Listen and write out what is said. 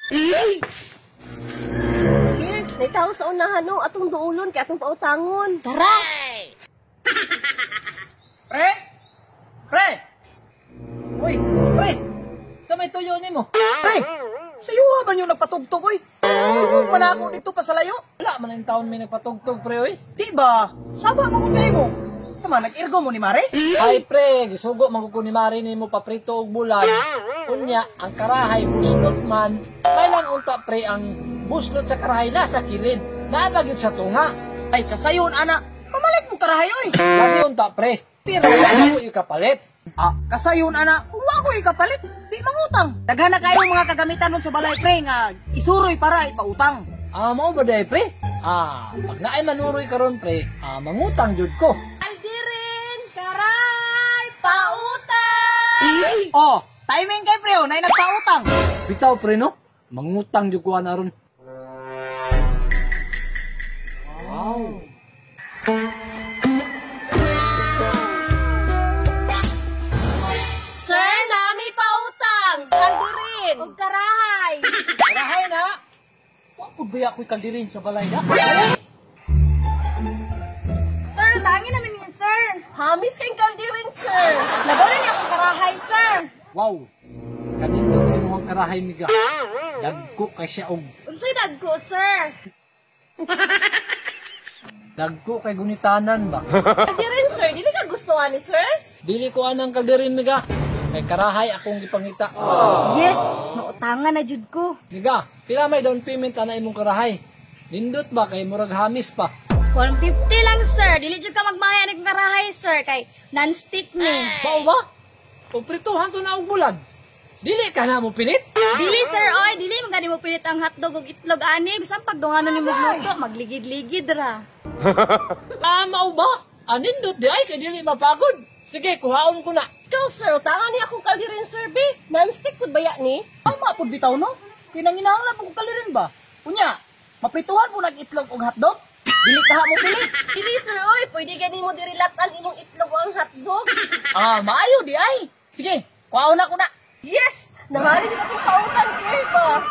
Here, naitaw sa unahan no, atong duulon kay atong pautangon. Tara! Pre! Pre! Uy, pre! Sa may tuyo ni mo? Pre! Sayuha ba nyo nagpatugtog, oy? Huwag man ako dito pa sa layo. Wala man ang taon may nagpatugtog, pre, oy. Di ba? Saba mo kung mo. Sama, nag-irgo mo ni Mare? Ay, pre, gisugo magkuko ni Mare ni mo paprito og bulan. Unya, ang karahay buslot man. May lang unta, pre, ang buslot sa karahay nasa kilid. Naabagid sa tunga. Ay, kasayon, ana. Pamalit mo karahay, oy. Lagi unta, pre. Pero wala ko ikapalit. Ah, kasayon, ana. Wala ko ikapalit. Di mangutang. Daghan na kayo mga kagamitan nun sa balay, pre, nga isuroy para ipautang. Ah, mao ba day, pre? Ah, pag naay manuroy karon, pre, mangutang jud ko. Aldirin! Karay! Pautang! Oh, timing kay pre, nay nagpautang. Bitaw, pre, no? Mangutang jud ko na ron. Wow. Sir, nami pautang! Aldirin! Ug karahay! Karahay na. Wa pud ba ako'y kaldirin sa balay na? Dali! Sir, tangi namin ni sir. Hamis kayong kaldirin, sir. Nabalik ako karahay, sir. Wow. Kanindot si muhang karahay miga. Dagko kay siya og Unsay dagko, sir? dagko kay gunitanan ba? Kaldirin, sir. Dili ka gustuhan ni sir? Dili ko anang kaldirin miga. Kay karahay akong gipangita. Yes, nautangan na jud ko. Miga, pila may down payment ana imong karahay? Nindot ba kay murag hamis pa? 150 lang, sir. Dili jud ka magbayad ng karahay, sir. Kay non-stick ni. Mao ba? O prituhan to na og bulan. Dili ka na mo pilit? Dili, sir. Oy, dili man gani mo pilit ang hotdog ug itlog ani. Bisan pagdunganon ni mo luto, magligid-ligid ra. Ah, mao ba? Nindot di ay kay dili mapagod. Sige, kuhaon ko na. Ikaw, sir. Utangan ni akong kaldirin, sir, be. Non-stick pud baya ni. Ang mapod bitaw no? Pinanginahanglan mo kung kalirin ba? Unya, maprituhan mo nag-itlog og hotdog? Dili ka mo pilit. Dili, sir. Oy, pwede gani mo dirilatan imong itlog o ang hotdog. Ah, maayo di ay. Sige, kuhaon na ko na. Yes! Nahari din atong pautang, care ba?